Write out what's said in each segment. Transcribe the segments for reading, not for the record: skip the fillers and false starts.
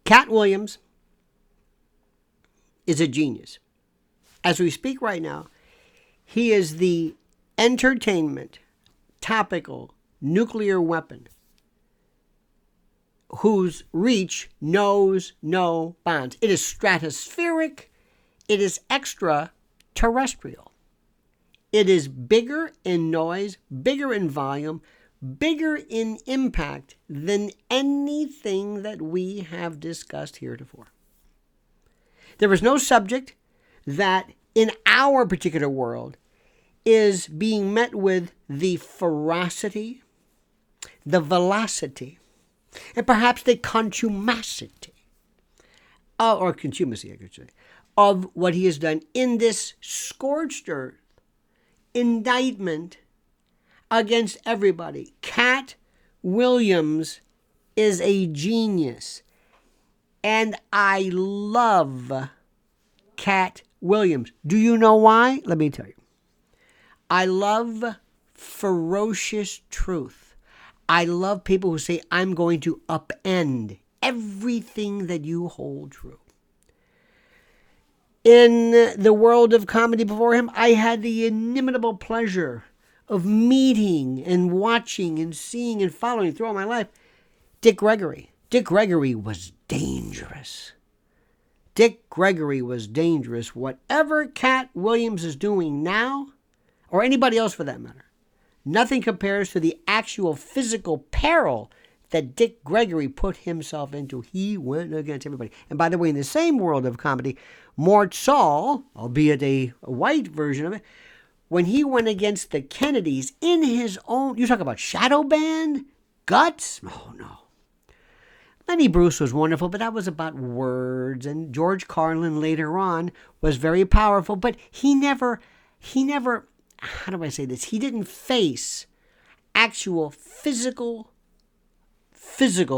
Katt Williams is a genius. As we speak right now, he is the entertainment topical nuclear weapon whose reach knows no bounds. It is stratospheric. It is extraterrestrial. It is bigger in noise, bigger in volume, bigger in impact than anything that we have discussed heretofore. There is no subject that in our particular world is being met with the ferocity, the velocity, and perhaps the contumacity, or contumacy, I could say, of what he has done in this scorched earth indictment against everybody. Katt Williams is a genius, and I love Katt Williams. Do you know why? Let me tell you. I love ferocious truth. I love people who say, I'm going to upend everything that you hold true. In the world of comedy before him, I had the inimitable pleasure of meeting and watching and seeing and following throughout my life Dick Gregory. Dick Gregory was dangerous. Dick Gregory was dangerous. Whatever Katt Williams is doing now, or anybody else for that matter, nothing compares to the actual physical peril that Dick Gregory put himself into. He went against everybody. And by the way, in the same world of comedy, Mort Saul, albeit a white version of it, when he went against the Kennedys in his own, you talk about shadow band, guts? Oh, no. Lenny Bruce was wonderful, but that was about words. And George Carlin later on was very powerful, but he never, how do I say this? He didn't face actual physical,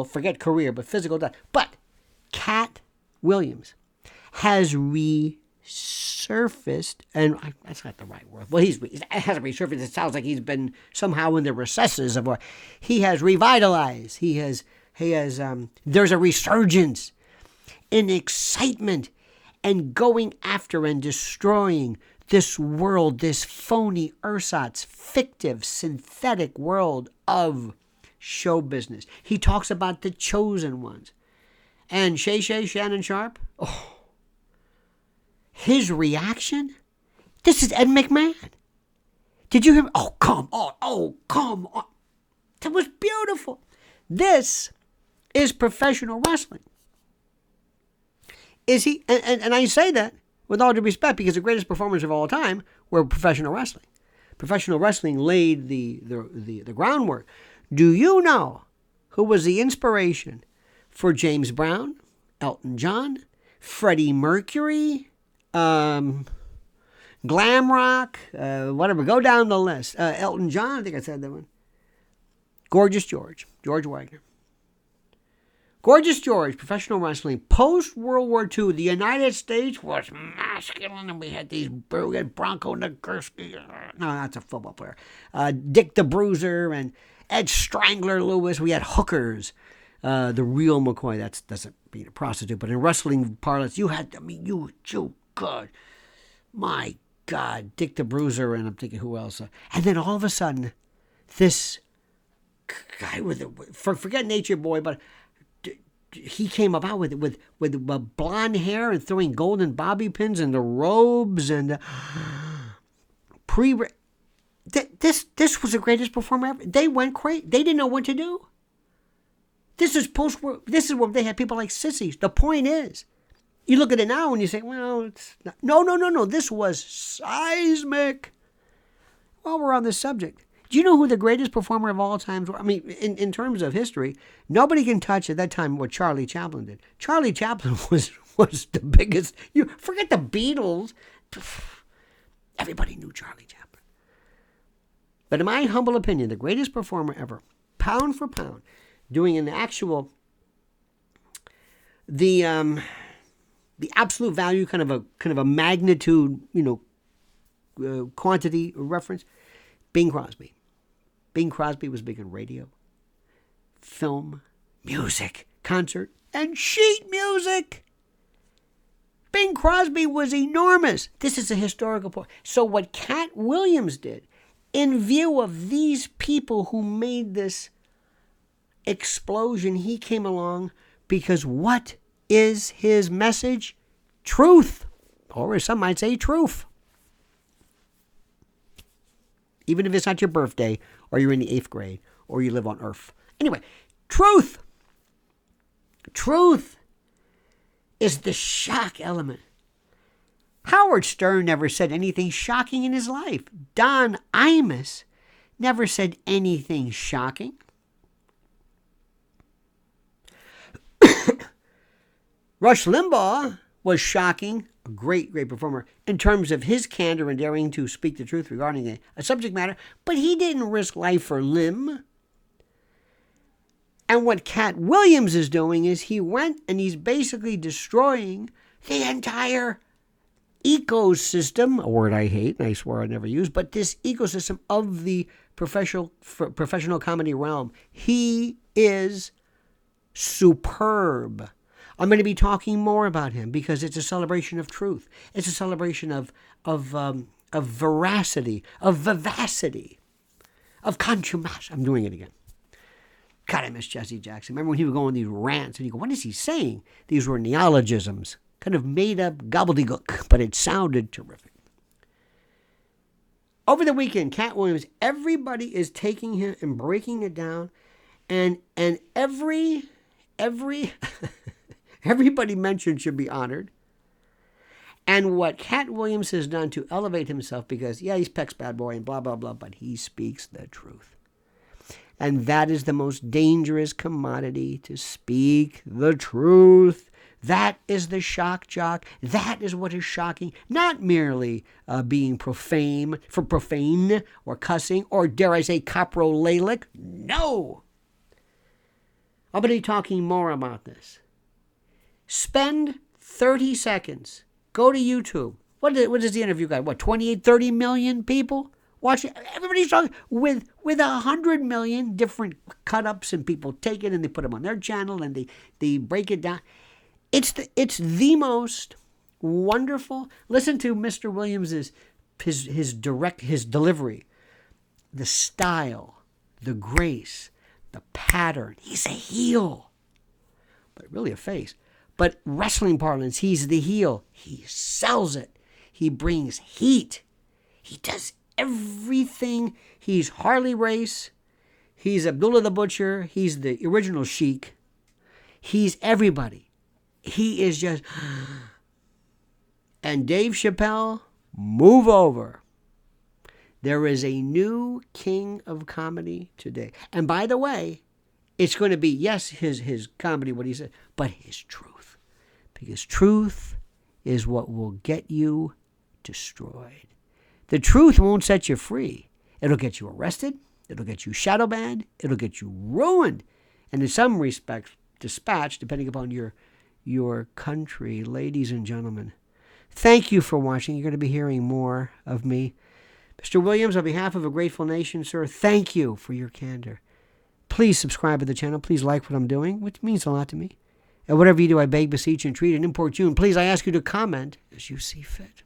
forget career, but physical death. But Katt Williams has resurfaced, and that's not the right word. Well, it hasn't resurfaced. It sounds like he's been somehow in the recesses of what he has revitalized. There's a resurgence in excitement and going after and destroying this world, this phony ersatz, fictive, synthetic world of show business. He talks about the chosen ones. And Shay Shay, Shannon, Sharpe, his reaction? This is Ed McMahon. Did you hear? Oh, come on. Oh, come on. That was beautiful. This is professional wrestling. Is he? And I say that with all due respect, because the greatest performers of all time were professional wrestling. Professional wrestling laid the groundwork. Do you know who was the inspiration for James Brown, Elton John, Freddie Mercury, glam rock, whatever? Go down the list. Elton John, I think I said that one. Gorgeous George Wagner. Gorgeous George, professional wrestling, post-World War II, the United States was masculine, and we had Bronco Nagurski. No, that's a football player. Dick the Bruiser and Ed Strangler Lewis. We had hookers. The real McCoy, that doesn't mean a prostitute, but in wrestling parlance, you had, God, my God, Dick the Bruiser, and I'm thinking who else. And then all of a sudden, this guy forget Nature Boy, but he came about with blonde hair and throwing golden bobby pins and the robes and this was the greatest performer ever. They went crazy. They didn't know what to do. This is post-war. This is where they had people like sissies. The point is, you look at it now and you say, well, it's not. No. This was seismic. While we're on this subject, do you know who the greatest performer of all times were? I mean, in terms of history, nobody can touch at that time what Charlie Chaplin did. Charlie Chaplin was the biggest. You forget the Beatles. Everybody knew Charlie Chaplin. But in my humble opinion, the greatest performer ever, pound for pound, doing an actual, the absolute value, kind of a magnitude, quantity reference, Bing Crosby. Bing Crosby was big in radio, film, music. concert, and sheet music. Bing Crosby was enormous. This is a historical point. So what Katt Williams did, in view of these people who made this explosion, he came along because what is his message? Truth. Or as some might say, truth. Even if it's not your birthday, or you're in the 8th grade, or you live on Earth. Anyway, truth. Truth is the shock element. Howard Stern never said anything shocking in his life. Don Imus never said anything shocking. Rush Limbaugh was shocking, a great performer, in terms of his candor and daring to speak the truth regarding a subject matter, but he didn't risk life or limb. And what Katt Williams is doing is he went and he's basically destroying the entire ecosystem, a word I hate, and I swear I never use, but this ecosystem of the professional comedy realm. He is superb. I'm going to be talking more about him because it's a celebration of truth. It's a celebration of veracity, of vivacity, of contumacy. I'm doing it again. God, I miss Jesse Jackson. Remember when he would go on these rants and you go, what is he saying? These were neologisms, kind of made up gobbledygook, but it sounded terrific. Over the weekend, Katt Williams, everybody is taking him and breaking it down, and every everybody mentioned should be honored. And what Katt Williams has done to elevate himself, because, yeah, he's Peck's bad boy and blah, blah, blah, but he speaks the truth. And that is the most dangerous commodity, to speak the truth. That is the shock jock. That is what is shocking. Not merely being profane or cussing or, dare I say, coprolalic. No. I'm going to be talking more about this. Spend 30 seconds. Go to YouTube. What is the interview got? What, 28, 30 million people? Watch it. Everybody's talking with 100 million different cut-ups, and people take it and they put them on their channel and they break it down. It's the most wonderful. Listen to Mr. Williams' his delivery, the style, the grace, the pattern. He's a heel, but really a face. But wrestling parlance, he's the heel. He sells it. He brings heat. He does everything. He's Harley Race. He's Abdullah the Butcher. He's the original Sheik. He's everybody. He is just... And Dave Chappelle, move over. There is a new king of comedy today. And by the way, it's going to be, yes, his comedy, what he said, but his truth. Because truth is what will get you destroyed. The truth won't set you free. It'll get you arrested. It'll get you shadow banned. It'll get you ruined. And in some respects, dispatched, depending upon your country. Ladies and gentlemen, thank you for watching. You're going to be hearing more of me. Mr. Williams, on behalf of a grateful nation, sir, thank you for your candor. Please subscribe to the channel. Please like what I'm doing, which means a lot to me. And whatever you do, I beg, beseech, entreat, and importune. Please, I ask you to comment as you see fit.